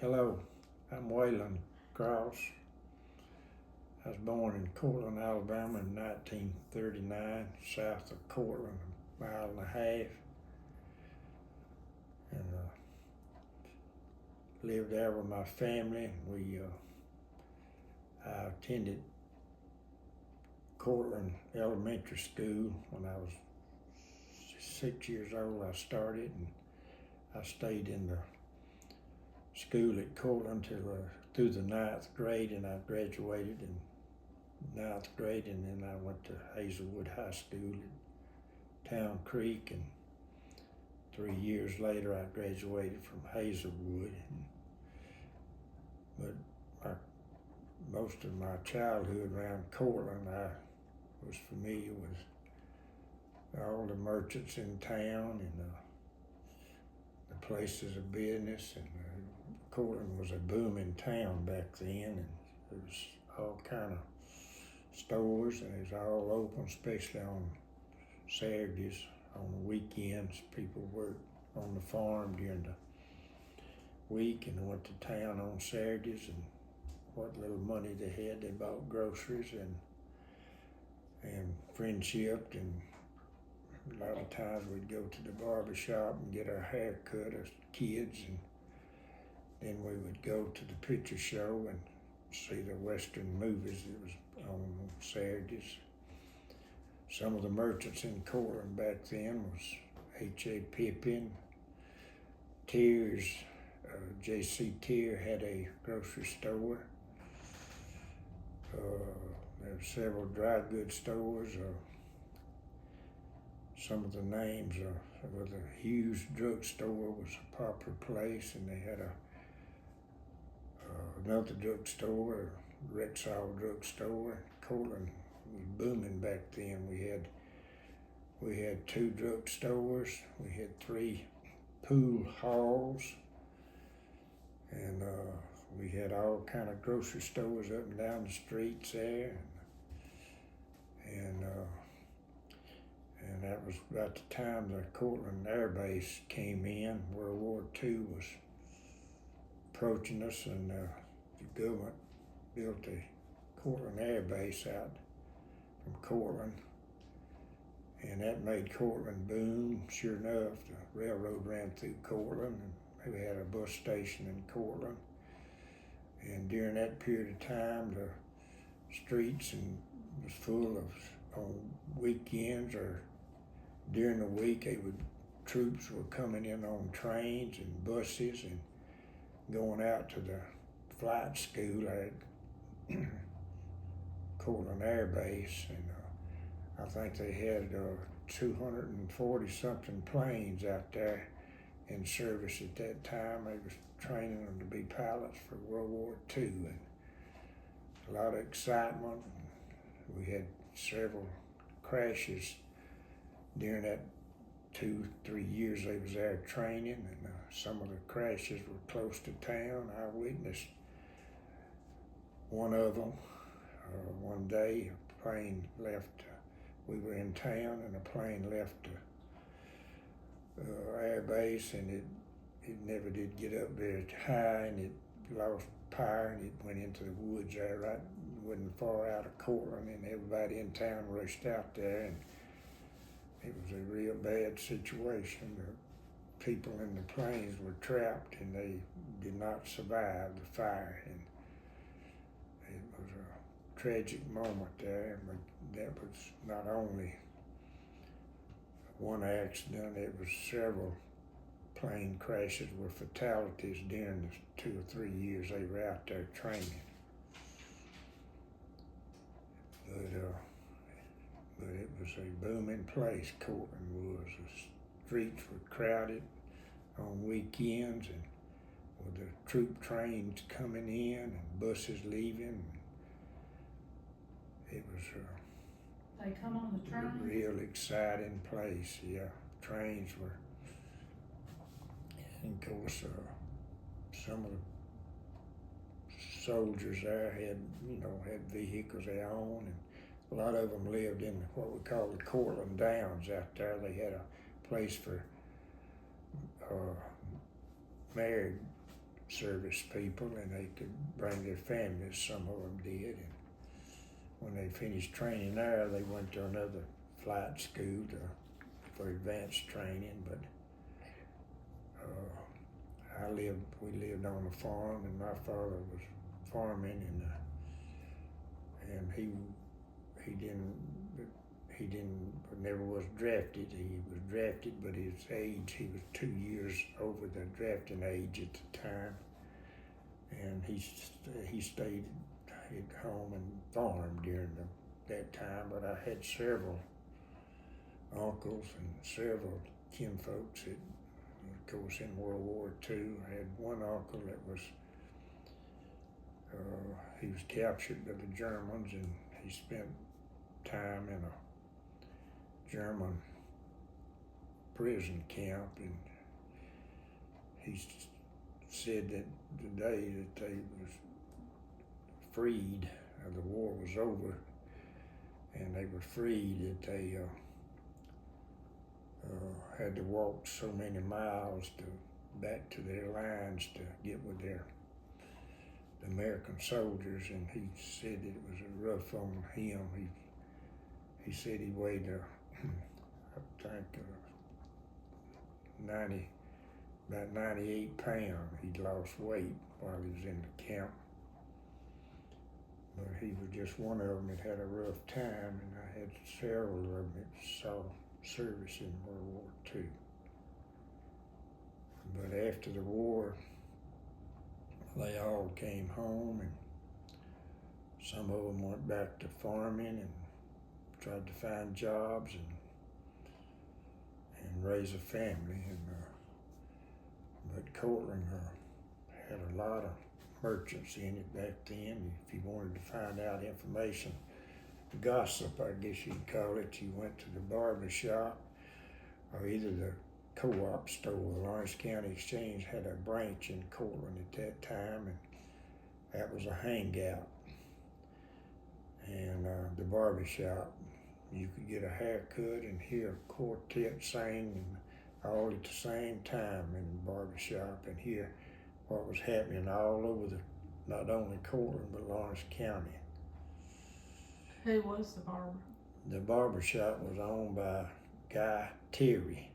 Hello, I'm Wayland Cross. I was born in Courtland, Alabama in 1939, south of Courtland, a mile and a half, and lived there with my family. I attended Courtland Elementary School when I was 6 years old. I started, and I stayed in the school at Courtland through the ninth grade, and I graduated in ninth grade, and then I went to Hazelwood High School at Town Creek, and 3 years later I graduated from Hazelwood. But most of my childhood around Courtland, I was familiar with all the merchants in town and the places of business, and Courtland was a booming town back then, and there was all kind of stores, and it was all open, especially on Saturdays. On the weekends, people worked on the farm during the week and went to town on Saturdays, and what little money they had, they bought groceries and friendship, and a lot of times we'd go to the barber shop and get our hair cut as kids, and then we would go to the picture show and see the Western movies that was on Saturdays. Some of the merchants in Courtland back then was H.A. Pippin, Tears, J.C. Tear had a grocery store. There were several dry goods stores. Some of the names of the Hughes drugstore was a popular place, and they had another drugstore, Rexall drugstore. Courtland was booming back then. We had 2 drugstores. We had 3 pool halls, and we had all kind of grocery stores up and down the streets there, and that was about the time the Courtland Air Base came in. World War II was approaching us, and the government built a Courtland Air Base out from Courtland, and that made Courtland boom. Sure enough, the railroad ran through Courtland, and we had a bus station in Courtland. And during that period of time, the streets was full of, on weekends or during the week, troops were coming in on trains and buses and going out to the flight school at Courtland Air Base, and I think they had 240 something planes out there in service at that time. They was training them to be pilots for World War II, and a lot of excitement. We had several crashes during that 2-3 years they was there training, and some of the crashes were close to town. I witnessed one of them. One day a plane left, we were in town, and a plane left the air base, and it never did get up very high, and it lost power, and it went into the woods there, right, wasn't far out of Courtland, and everybody in town rushed out there, and it was a real bad situation. The people in the planes were trapped, and they did not survive the fire, and it was a tragic moment there. But that was not only one accident, it was several plane crashes with fatalities during the 2 or 3 years they were out there training. But it was a booming place, Courtland was. The streets were crowded on weekends, and with the troop trains coming in and buses leaving. It was They come on the a train? real exciting place, yeah. Trains were, and of course, some of the soldiers there had vehicles they owned, and a lot of them lived in what we call the Courtland Downs out there. They had a place for married service people, and they could bring their families. Some of them did, and when they finished training there, they went to another flight school for advanced training. But we lived on a farm, and my father was farming, and he never was drafted. He was drafted, but his age, he was 2 years over the drafting age at the time, and he stayed at home and farmed during that time. But I had several uncles and several kinfolks that, of course, in World War II. I had one uncle that was, he was captured by the Germans, and he spent time in a German prison camp, and he said that the day that they was freed, the war was over, and they were freed, that they had to walk so many miles back to their lines to get with the American soldiers, and he said that it was rough on him. He said he weighed, I think, about 98 pounds. He'd lost weight while he was in the camp. But he was just one of them that had a rough time, and I had several of them that saw service in World War II. But after the war, they all came home, and some of them went back to farming and tried to find jobs and raise a family. But Courtland had a lot of merchants in it back then. If you wanted to find out information, gossip, I guess you'd call it, you went to the barber shop or either the co-op store. The Lawrence County Exchange had a branch in Courtland at that time, and that was a hangout. And the barber shop, you could get a haircut and hear a quartet sing, and all at the same time in the barber shop, and hear what was happening all over not only Courtland but Lawrence County. Who was the barber? The barber shop was owned by Guy Terry.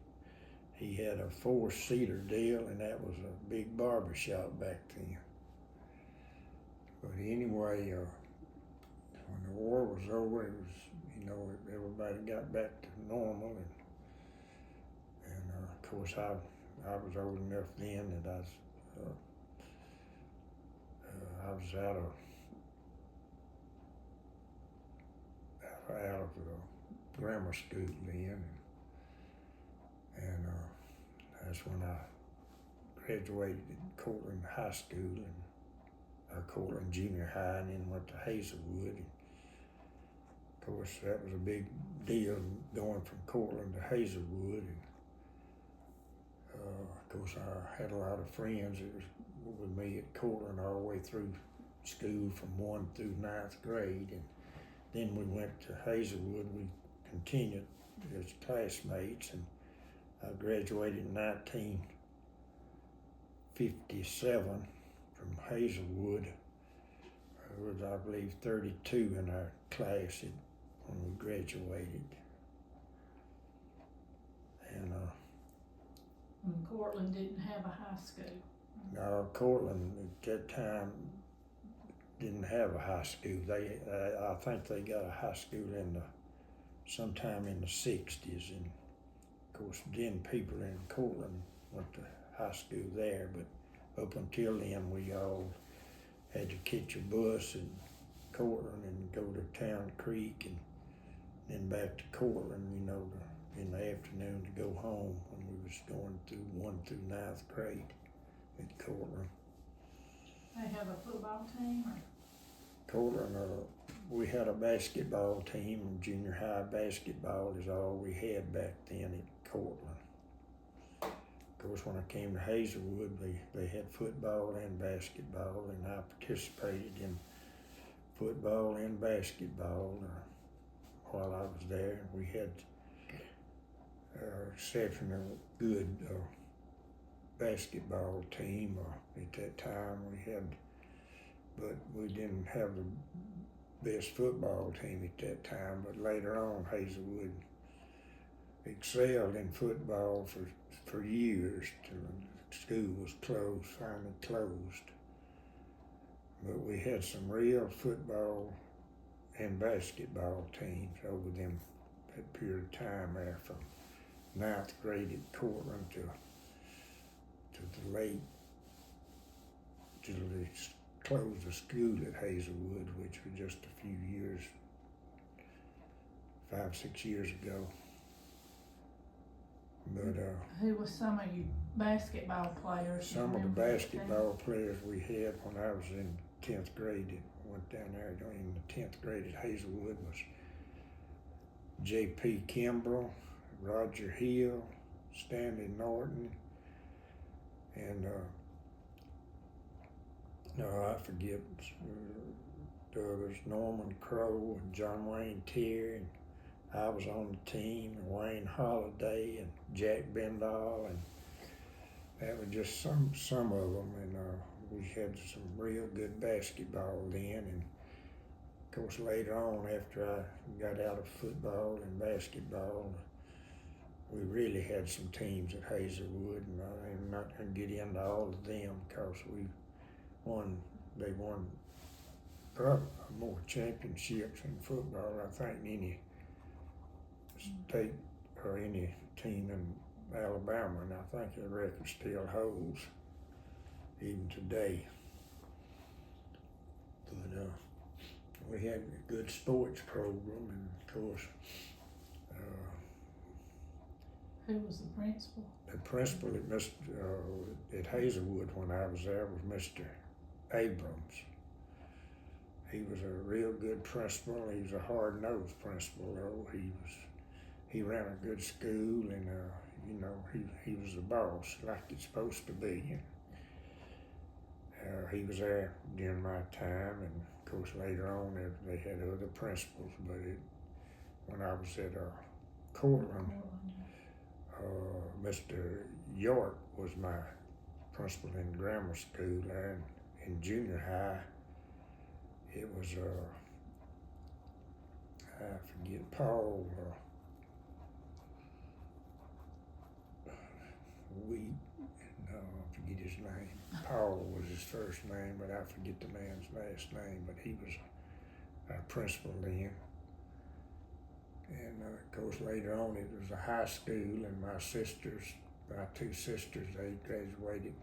He had a 4-seater deal, and that was a big barber shop back then. But anyway, when the war was over, it was, everybody got back to normal, and of course I was old enough then that I was out of grammar school then, and that's when I graduated at Courtland High School and Courtland Junior High, and then went to Hazelwood. And of course, that was a big deal going from Courtland to Hazelwood. And of course, I had a lot of friends that was with me at Courtland all the way through school from 1 through 9th grade, and then we went to Hazelwood. We continued as classmates, and I graduated in 1957 from Hazelwood. There was, I believe, 32 in our class when we graduated. And Courtland didn't have a high school. No, Courtland at that time didn't have a high school. I think they got a high school sometime in the 60s, and of course then people in Courtland went to high school there, but up until then we all had to catch a bus in Courtland and go to Town Creek and then back to Courtland, in the afternoon to go home when we was going through 1 through 9th grade at Courtland. They have a football team? Courtland, we had a basketball team. Junior high basketball is all we had back then at Courtland. Of course, when I came to Hazelwood, they had football and basketball, and I participated in football and basketball while I was there. We had exceptional good basketball team, or at that time we had, but we didn't have the best football team at that time. But later on, Hazelwood excelled in football for years till the school was closed, finally closed. But we had some real football and basketball teams over that period of time there, from 9th grade at Courtland to the late, till they closed the school at Hazelwood, which was just a few years, 5-6 years ago. But Who was some of you basketball players? some of the basketball players we had when I was in 10th grade, that went down there in the 10th grade at Hazelwood, was J.P. Kimbrell, Roger Hill, Stanley Norton, and I forget the others, Norman Crow and John Wayne Terry, and I was on the team, and Wayne Holiday and Jack Bendall, and that was just some of them, and we had some real good basketball then. And of course later on, after I got out of football and basketball, we really had some teams at Hazelwood, and I'm not going to get into all of them because they won probably more championships in football, I think, than any state or any team in Alabama, and I think the record still holds even today. But we had a good sports program, and of course Who was the principal? the principal at Hazelwood when I was there was Mr. Abrams. He was a real good principal. He was a hard-nosed principal, though. He ran a good school, and he was the boss like it's supposed to be. He was there during my time, and of course later on they had other principals. But when I was at Courtland, Mr. York was my principal in grammar school there, and in junior high it was I forget, Paul I forget his name. Paul was his first name, but I forget the man's last name. But he was our principal then. And of course later on it was a high school, and my two sisters, they graduated.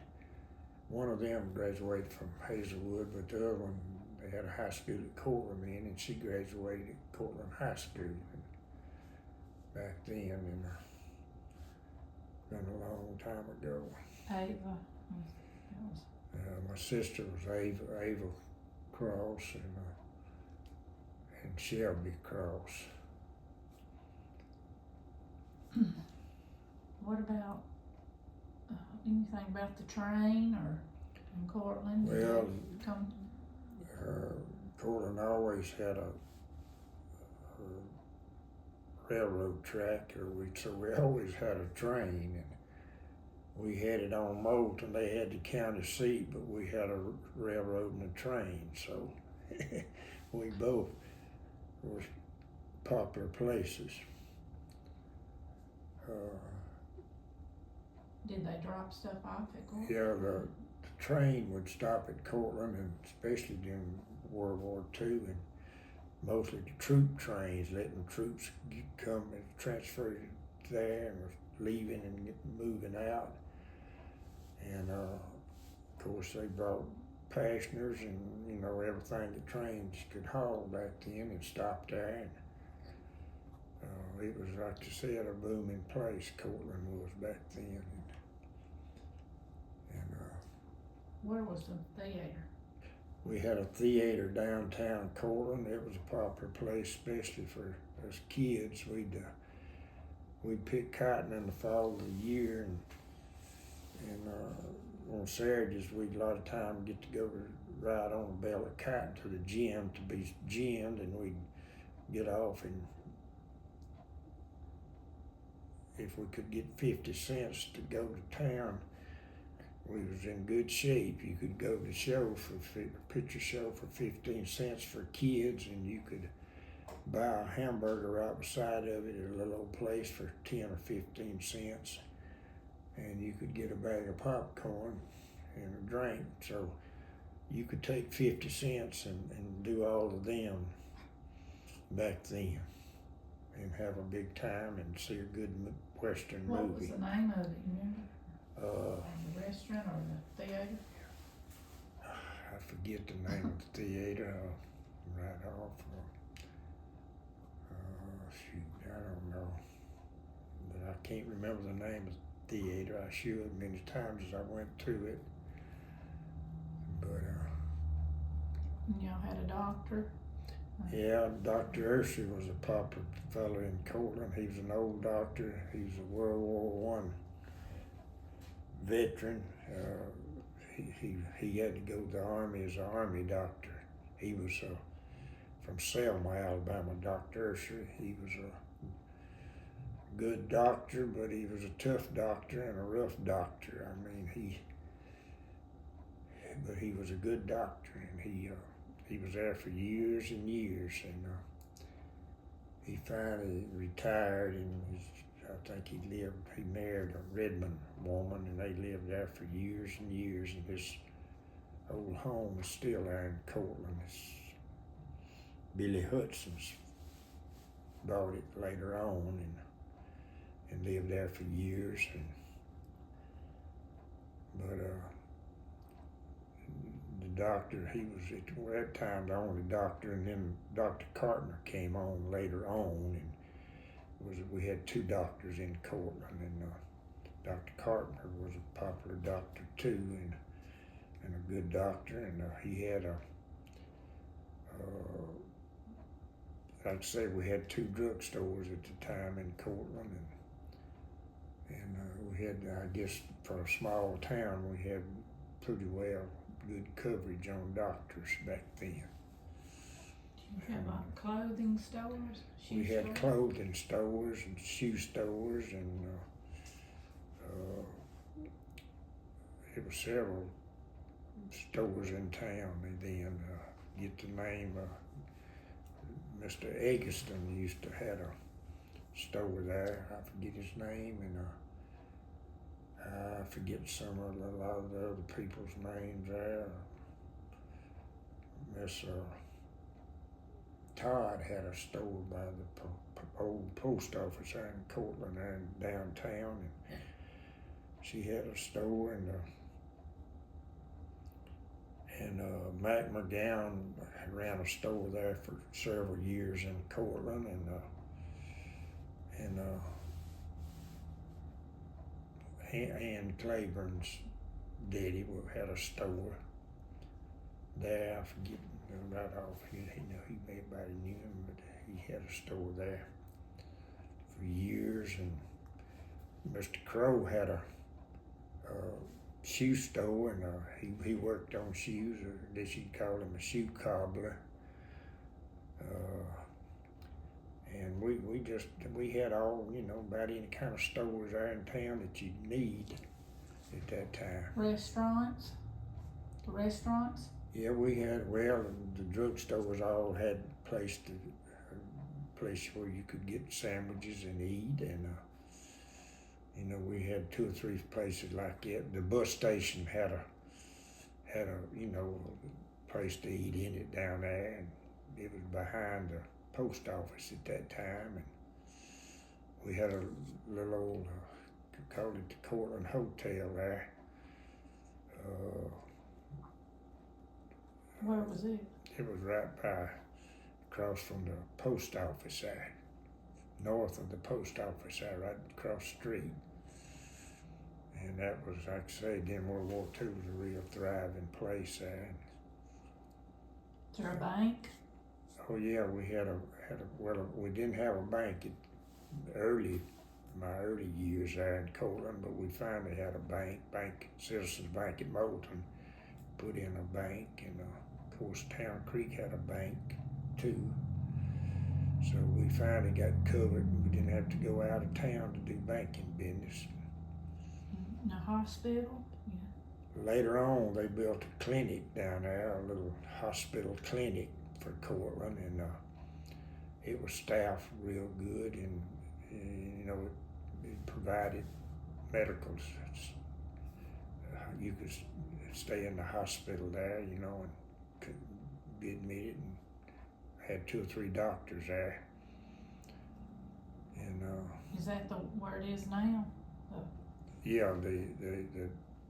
One of them graduated from Hazelwood, but the other one, they had a high school at Courtland then, and she graduated at Courtland High School back then, and been a long time ago. Ava. My sister was Ava Cross, and Shelby Cross. What about anything about the train or in Courtland? Well, Courtland always had a railroad track, so we always had a train, and we had it on Moulton. They had the county seat, but we had a railroad and a train, so we both were popular places. Did they drop stuff off at Courtland? Yeah, the train would stop at Courtland, and especially during World War II, and mostly the troop trains, letting troops come and transfer there, and was leaving and moving out. And of course they brought passengers and everything the trains could haul back then, and stopped there. And it was, like you said, a booming place. Courtland was back then. And where was the theater? we had a theater downtown Courtland. It was a popular place, especially for us kids. We'd pick cotton in the fall of the year, and on Saturdays we'd a lot of time get to go ride on a bale of cotton to the gym to be gymmed, and we'd get off, and if we could get 50 cents to go to town we was in good shape. You could go to the show for picture show for 15 cents for kids, and you could buy a hamburger right beside of it at a little old place for 10 or 15 cents, and you could get a bag of popcorn and a drink. So you could take 50 cents and do all of them back then and have a big time and see a good Western What movie. was the name of it, you remember? Uh, The restaurant or the theater? I forget the name of the theater right off. Shoot, I don't know. But I can't remember the name of the theater. I should many times as I went to it. But And y'all had a doctor? yeah, Dr. Ursher was a popular fellow in Courtland. He was an old doctor. He was a World War I veteran. He had to go to the Army as an Army doctor. He was from Selma, Alabama, Dr. Ursher. He was a good doctor, but he was a tough doctor and a rough doctor. I mean, but he was a good doctor, and he was there for years and years, and he finally retired, and I think he married a Redmond woman, and they lived there for years and years, and his old home is still there in Courtland. It's Billy Hudson's bought it later on and lived there for years, but the doctor, he was at that time the only doctor, and then Dr. Cartner came on later on, and we had two doctors in Courtland, and Dr. Cartner was a popular doctor too, and a good doctor, and he had like I say, we had two drugstores at the time in Courtland, and we had, I guess, for a small town, we had pretty well good coverage on doctors back then. Did you have like clothing stores? We had clothing stores and shoe stores, and there were several stores in town. And then get the name, Mr. Eggleston used to have a store there. I forget his name, and I forget a lot of the other people's names there. Miss Todd had a store by the old post office there in Courtland, there in downtown, and she had a store, and Mac McGowan ran a store there for several years in Courtland, and Ann Claiborne's daddy had a store there. I forget right off here. Everybody knew him, but he had a store there for years. And Mr. Crow had a shoe store, and he worked on shoes, or I guess you'd call him a shoe cobbler. And we had all, about any kind of stores there in town that you'd need at that time. Restaurants? The restaurants? Yeah, we had, well, the drugstores all had a place where you could get sandwiches and eat, and we had 2 or 3 places like that. The bus station had a place to eat in it down there, and it was behind the post office at that time, and we had a little old, called it the Courtland Hotel there. Where was it? It was right across from the post office there, north of the post office there, right across the street. And that was, like I say, then World War II was a real thriving place there. Is there a bank? Oh yeah, we had we didn't have a bank my early years there in Courtland, but we finally had a bank, Citizens Bank at Moulton, put in a bank, and of course Town Creek had a bank too. So we finally got covered, and we didn't have to go out of town to do banking business. In a hospital? later on, they built a clinic down there, a little hospital clinic for Courtland, and it was staffed real good, and you know, it provided medicals. You could stay in the hospital there, you know, and could be admitted, and had 2 or 3 doctors there. And Is that where it is now? yeah,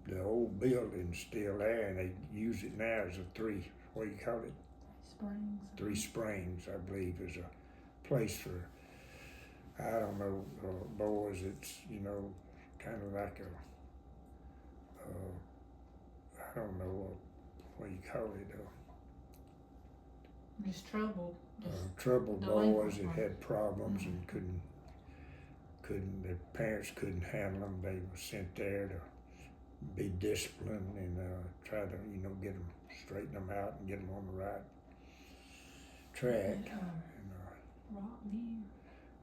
the old building's still there, and they use it now as a what do you call it? Springs. 3 Springs, I believe, is a place for, I don't know, boys. It's, you know, kind of like I don't know what you call it. Just trouble. Troubled boys that had problems and Mm-hmm. their parents couldn't handle them. They were sent there to be disciplined and try to, you know, get them, straighten them out and get them on the right track. Rockview.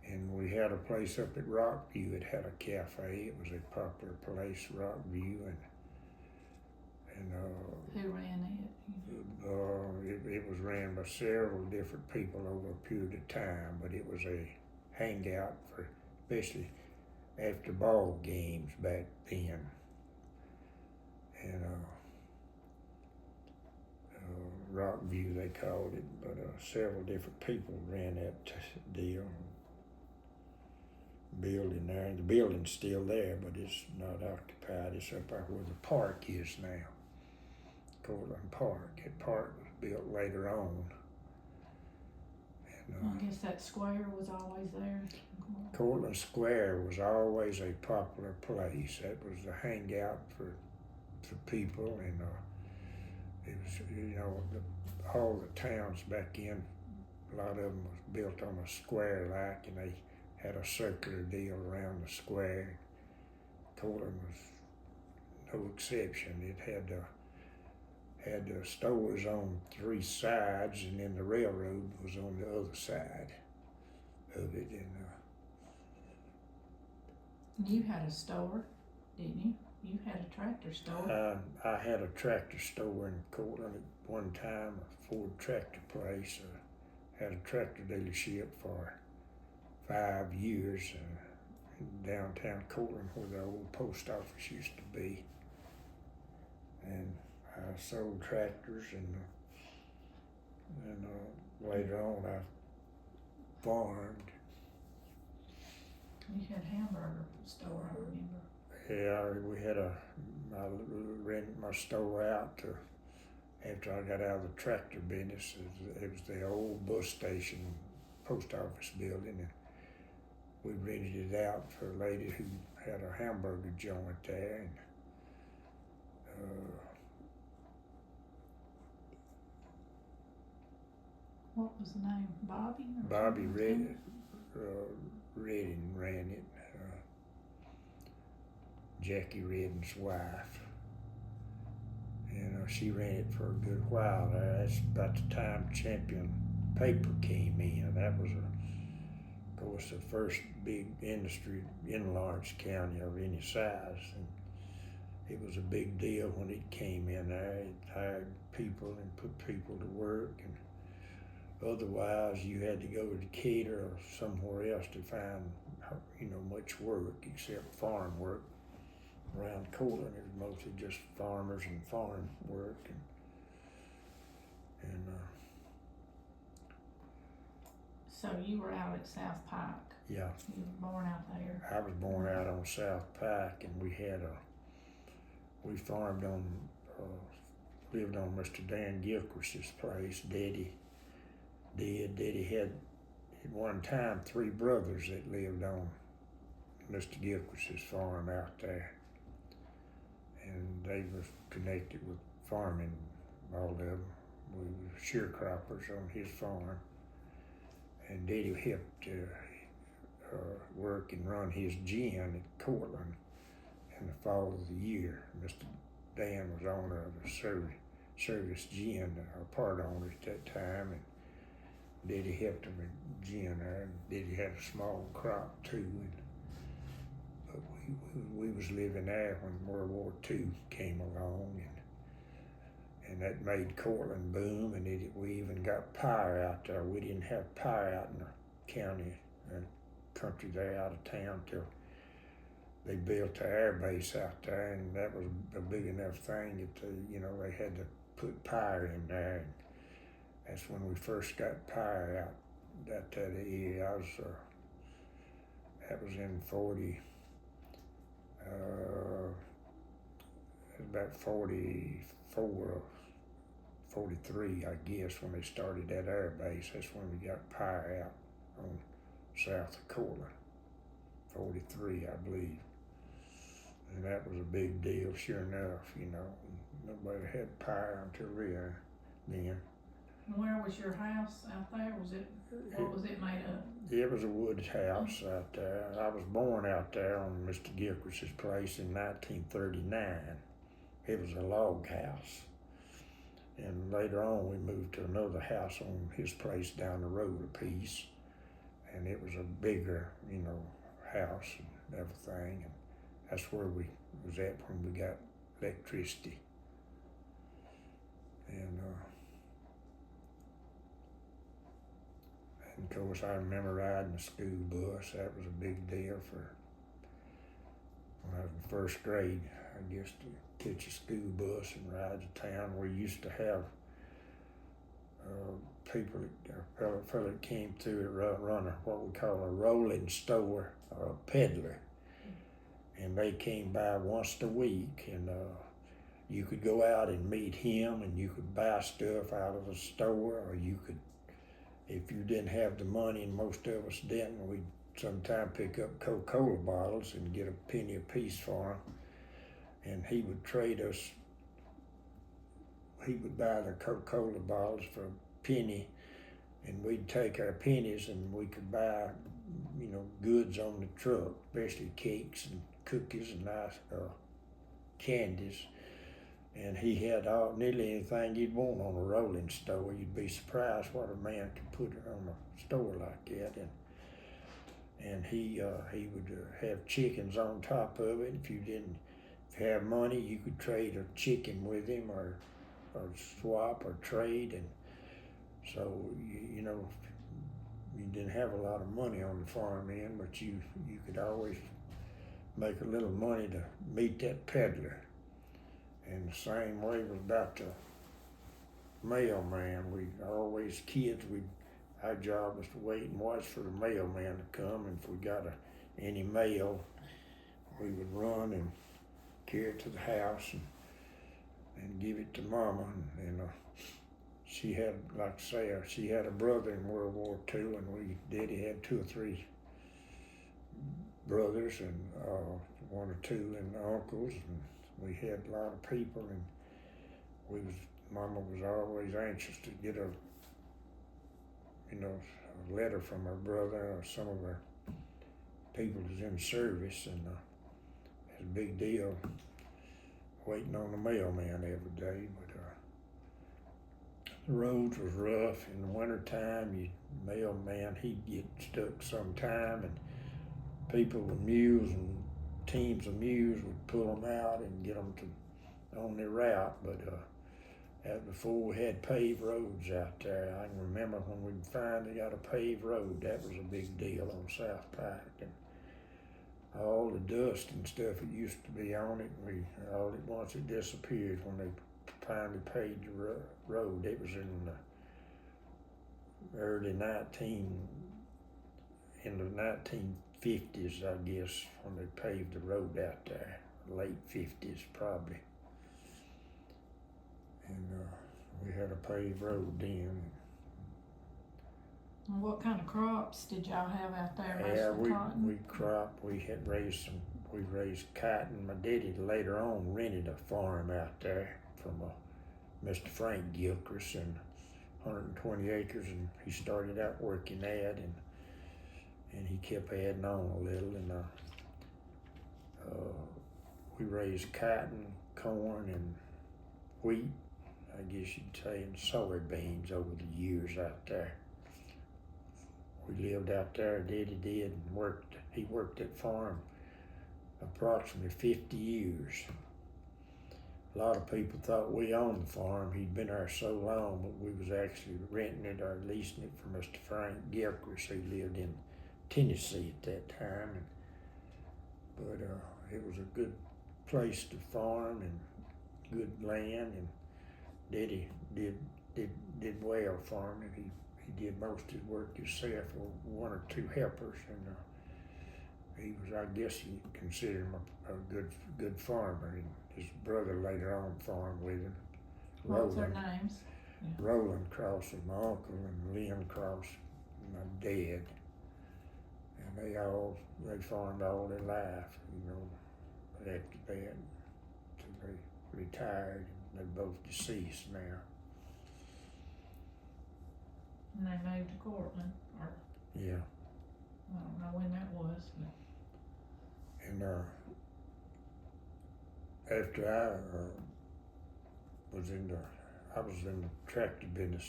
And we had a place up at Rockview. It had a cafe. It was a popular place, Rockview, and Who ran it? it was ran by several different people over a period of time, but it was a hangout for, especially after ball games back then. And Rockview they called it, but several different people ran that deal. Building there, and the building's still there, but it's not occupied. It's up there where the park is now. Courtland Park. That park was built later on. And, I guess that square was always there. Courtland Square was always a popular place. That was the hangout for people, and it was, you know, all the towns back in, a lot of them was built on a square like, and they had a circular deal around the square. Courtland was no exception. It had the stores on 3 sides, and then the railroad was on the other side of it. And you had a store, didn't you? You had a tractor store. I had a tractor store in Courtland at one time, a Ford tractor place. Had a tractor dealership for 5 years in downtown Courtland, where the old post office used to be. And I sold tractors, and later on I farmed. You had a hamburger store, I remember. Yeah, I rented my store out to, after I got out of the tractor business. It was the old bus station, post office building, and we rented it out for a lady who had a hamburger joint there. And what was the name? Bobby? Bobby Redding ran it. Jackie Redding's wife. And she ran it for a good while there. That's about the time Champion paper came in. That was, of course, the first big industry in Lawrence County of any size. And it was a big deal when it came in there. It hired people and put people to work. And otherwise, you had to go to Decatur or somewhere else to find, you know, much work except farm work. Around Courtland, it was mostly just farmers and farm work, and So you were out at South Pike. yeah. You were born out there. I was born out on South Pike, and we farmed on, lived on Mr. Dan Gilchrist's place. Daddy had at one time 3 brothers that lived on Mr. Gilchrist's farm out there. And they were connected with farming, all of them. We were sharecroppers on his farm. And Daddy helped work and run his gin at Courtland in the fall of the year. Mr. Dan was owner of the Service Gin, or part owner at that time, and Daddy helped him with gin there. And Daddy had a small crop too. but we was living there when World War II came along, and that made Courtland boom, and we even got power out there. We didn't have power out in the county and country there out of town till they built the air base out there, and that was a big enough thing that they had to put power in there. And that's when we first got power out that year. That was in 40. About 44, 43, I guess, when they started that air base. That's when we got power out on south of Courtland. 43, I believe. And that was a big deal, sure enough, Nobody had power until then. Where was your house out there? What was it made of? It was a wood house out there. I was born out there on Mr. Gilchrist's place in 1939. It was a log house. And later on, we moved to another house on his place down the road a piece. And it was a bigger, house and everything. And that's where we was at when we got electricity. And of course, I remember riding the school bus. That was a big deal for when I was in first grade. I guess to catch a school bus and ride to town. We used to have people, a fellow that came through it run what we call a rolling store or a peddler. And they came by once a week, and you could go out and meet him, and you could buy stuff out of the store, or you could, if you didn't have the money, and most of us didn't, we'd sometimes pick up Coca-Cola bottles and get a penny a piece for him. And he would trade us, he would buy the Coca-Cola bottles for a penny, and we'd take our pennies and we could buy, goods on the truck, especially cakes and cookies and nice candies. And he had nearly anything you'd want on a rolling store. You'd be surprised what a man could put on a store like that. And he would have chickens on top of it. If you have money, you could trade a chicken with him, or swap or trade. And so you didn't have a lot of money on the farm end, but you could always make a little money to meet that peddler. And the same way was about the mailman. Our job was to wait and watch for the mailman to come, and if we got any mail, we would run and carry it to the house and give it to Mama. And she had, like I say, she had a brother in World War II, and Daddy had 2 or 3 brothers and 1 or 2 and uncles, and we had a lot of people, and Mama was always anxious to get a letter from her brother or some of her people that's in service, and it's a big deal waiting on the mailman every day. But the roads was rough in the wintertime. Mailman, he'd get stuck sometime, and people with mules and teams of mules would pull them out and get them on their route. But before we had paved roads out there, I can remember when we finally got a paved road. That was a big deal on South Pike, and all the dust and stuff that used to be on it, all at once it disappeared when they finally paved the road. It was in the early 1950s, I guess, when they paved the road out there. Late 50s, probably. And we had a paved road then. And what kind of crops did y'all have out there? Yeah, cotton? we raised cotton. My daddy later on rented a farm out there from Mr. Frank Gilchrist, and 120 acres, and he started out working that, and he kept adding on a little, and we raised cotton, corn, and wheat, I guess you'd say, and soybeans over the years out there. We lived out there, Daddy did, and he worked that farm approximately 50 years. A lot of people thought we owned the farm. He'd been there so long, but we was actually renting it or leasing it from Mr. Frank Gilchrist, who lived in Tennessee at that time. But it was a good place to farm and good land, and Daddy did well farming. He did most of his work himself with one or two helpers, and he was, I guess you consider him a good farmer. And his brother later on farmed with him. What's their names? Wayland Cross was my uncle, and Wayland Cross my dad. And they farmed all their life, you know, after that, till they retired. They're both deceased now. And they moved to Courtland, or Yeah. I don't know when that was, but. And after I was in the tractor business.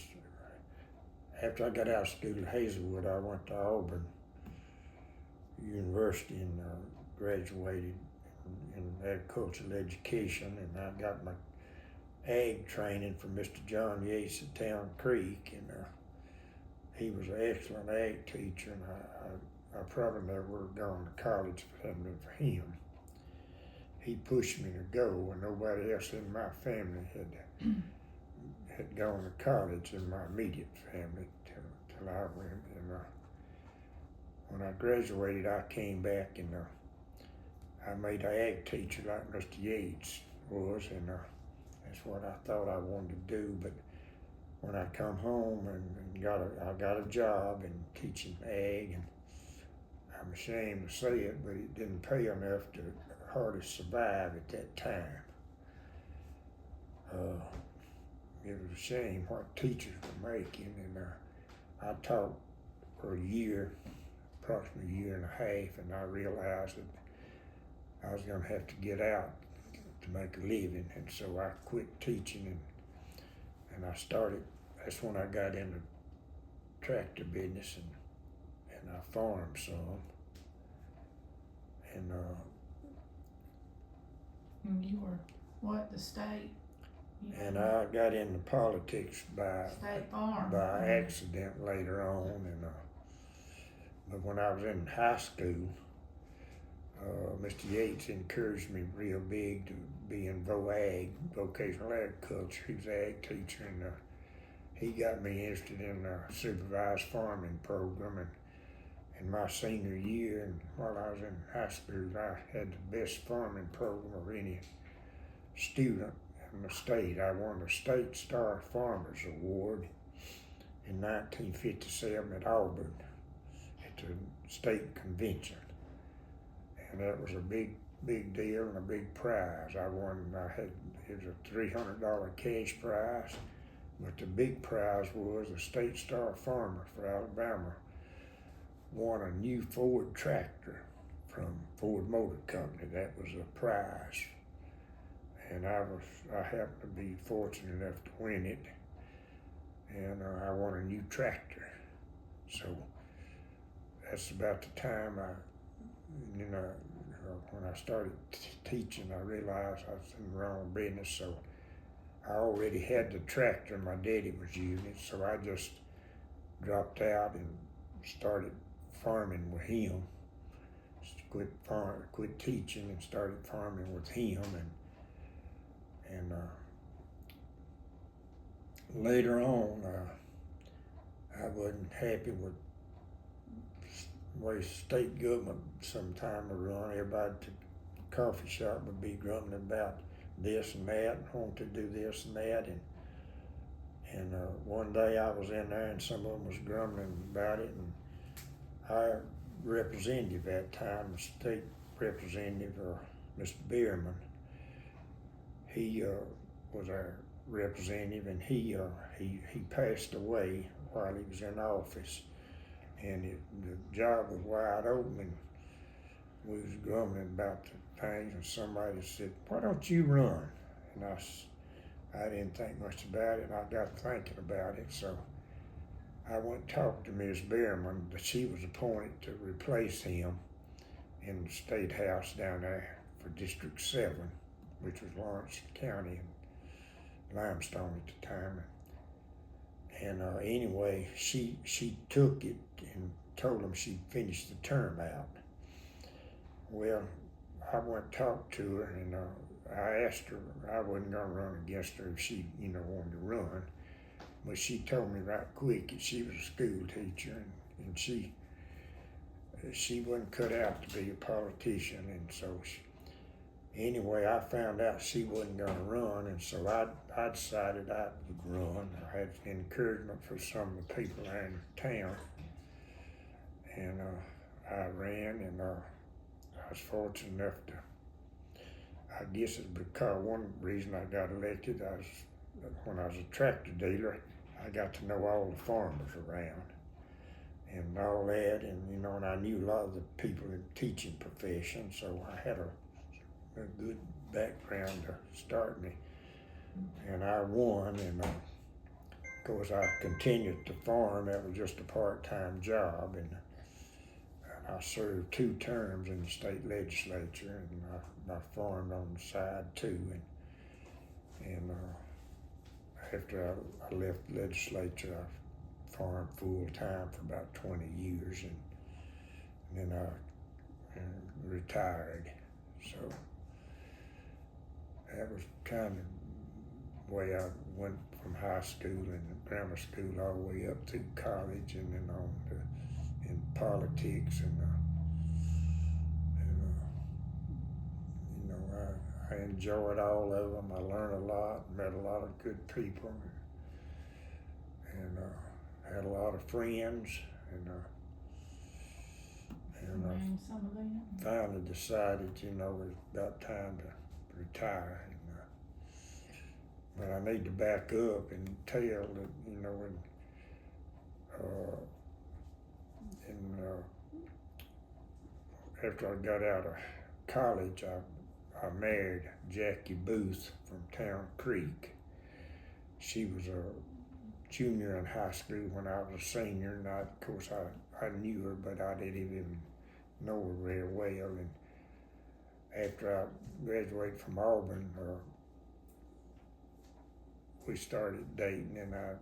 After I got out of school at Hazelwood, I went to Auburn University and graduated in agricultural education, and I got my ag training from Mr. John Yates at Town Creek, and he was an excellent ag teacher, and I probably never would have gone to college if it hadn't been for him. He pushed me to go, and nobody else in my family had gone to college in my immediate family till I went. And when I graduated, I came back and I made an ag teacher like Mr. Yates was, and that's what I thought I wanted to do. But when I come home and I got a job in teaching ag, and I'm ashamed to say it, but it didn't pay enough to hardly survive at that time. It was a shame what teachers were making, and I taught for a year, approximately a year and a half, and I realized that I was going to have to get out to make a living, and so I quit teaching, and I started. That's when I got into tractor business, and I farmed some, and you were what, the state? and I got into politics by State Farm. Accident later on, and but when I was in high school, Mr. Yates encouraged me real big to be in vocational agriculture. He was an ag teacher, and he got me interested in the supervised farming program. And in my senior year, and while I was in high school, I had the best farming program of any student in the state. I won the State Star Farmers Award in 1957 at Auburn at the state convention. And that was a big deal and a big prize. It was a $300 cash prize, but the big prize was the State Star Farmer for Alabama won a new Ford tractor from Ford Motor Company. That was a prize. And I happened to be fortunate enough to win it, and I won a new tractor. So that's about the time when I started teaching, I realized I was in the wrong business. So I already had the tractor my daddy was using it, so I just dropped out and started farming with him. Quit teaching and started farming with him, and later on, I wasn't happy with the way state government sometime would run. Everybody at the coffee shop would be grumbling about this and that, and wanting to do this and that, and one day I was in there and some of them was grumbling about it, and our representative at that time, the state representative, Mr. Bierman, he was our representative, and he passed away while he was in office, and the job was wide open, and we was grumbling about the things, and somebody said, "Why don't you run?" And I didn't think much about it, and I got thinking about it, so I went and talked to Ms. Bierman, but she was appointed to replace him, in the state house down there for District 7, which was Lawrence County and Limestone at the time. And anyway, she took it and told them she'd finished the term out. Well, I went and talked to her, and I asked her, I wasn't going to run against her if she, wanted to run. But she told me right quick that she was a school teacher, and she wasn't cut out to be a politician. And so, anyway, I found out she wasn't going to run, and so I decided I would run. I had encouragement from some of the people there in town, and I ran, and I was fortunate enough to, I guess it's because one reason I got elected, when I was a tractor dealer, I got to know all the farmers around and all that, and and I knew a lot of the people in the teaching profession, so I had a good background to start me. And I won, and of course I continued to farm. That was just a part-time job, and I served 2 terms in the state legislature, and I farmed on the side too. And after I left the legislature, I farmed full time for about 20 years, and then I retired. So that was kind of the way I went from high school and grammar school all the way up through college, and then on to in politics, and I enjoyed all of them. I learned a lot, met a lot of good people, and had a lot of friends, and Name some of them. finally decided, it was about time to retire. But I need to back up and tell that, after I got out of college, I married Jackie Booth from Town Creek. She was a junior in high school when I was a senior, and of course I knew her, but I didn't even know her very well. And after I graduated from Auburn, we started dating, and I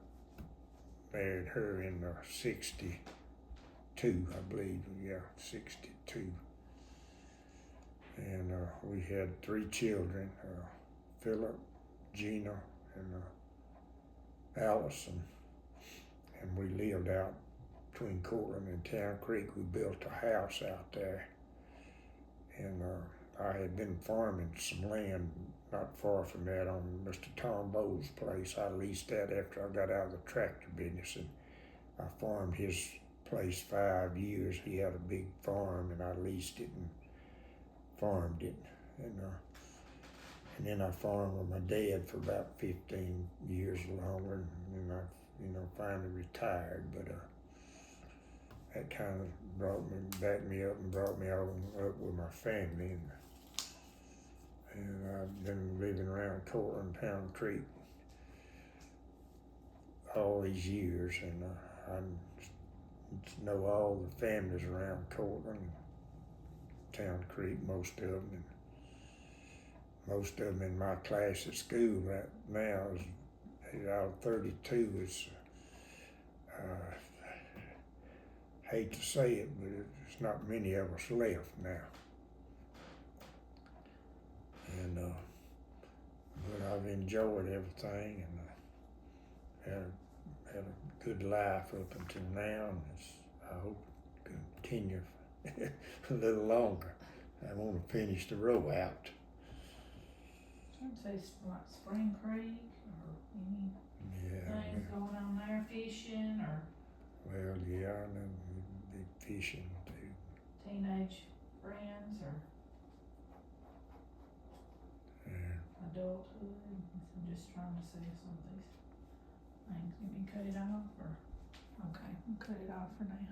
married her in 62, I believe, 62. And we had 3 children, Philip, Gina, and Allison. And we lived out between Courtland and Town Creek. We built a house out there. And I had been farming some land not far from that on Mr. Tom Bowles' place. I leased that after I got out of the tractor business, and I farmed his place 5 years. He had a big farm, and I leased it and farmed it, and then I farmed with my dad for about 15 years longer, and then I, finally retired. But that kind of backed me up and brought me on up with my family, and I've been living around Courtland, Town Creek all these years, and I know all the families around Courtland, Town Creek, most of them, and most of them in my class at school right now is out of 32 is, hate to say it, but it's not many of us left now. And but I've enjoyed everything, and had a good life up until now, and I hope to continue a little longer. I want to finish the row out. I'd say like Spring Creek or things going on there, fishing or Well, yeah, and then we'd be fishing too. teenage friends or adulthood. I'm just trying to see if some of these things, you can cut it off or, okay, we'll cut it off for now.